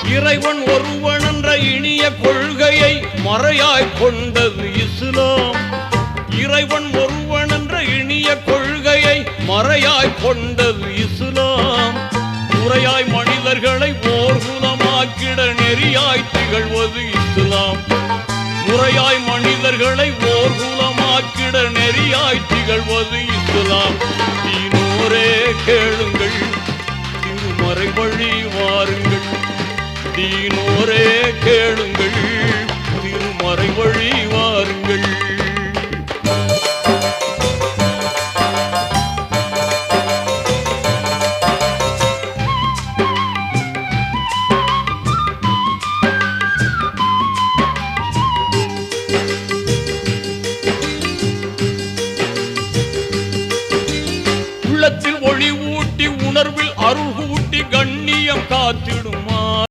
இறைவன் ஒருவன் என்ற இனிய கொள்கையை மறையாய் கொண்டது இஸ்லாம். இறைவன் ஒருவன் என்ற இனிய கொள்கையை மறையாய் கொண்டது இஸ்லாம். முறையாய் மனிதர்களை ஓர்குலமாக்கிட நெறியாய் திகழ்வது இஸ்லாம். முறையாய் மனிதர்களை ஓர்குலமாக்கிட நெறியாய் திகழ்வது இஸ்லாம். தீனோரே கேளுங்கள், திருமறை வழி வாருங்கள். தீனோரே கேளுங்கள்.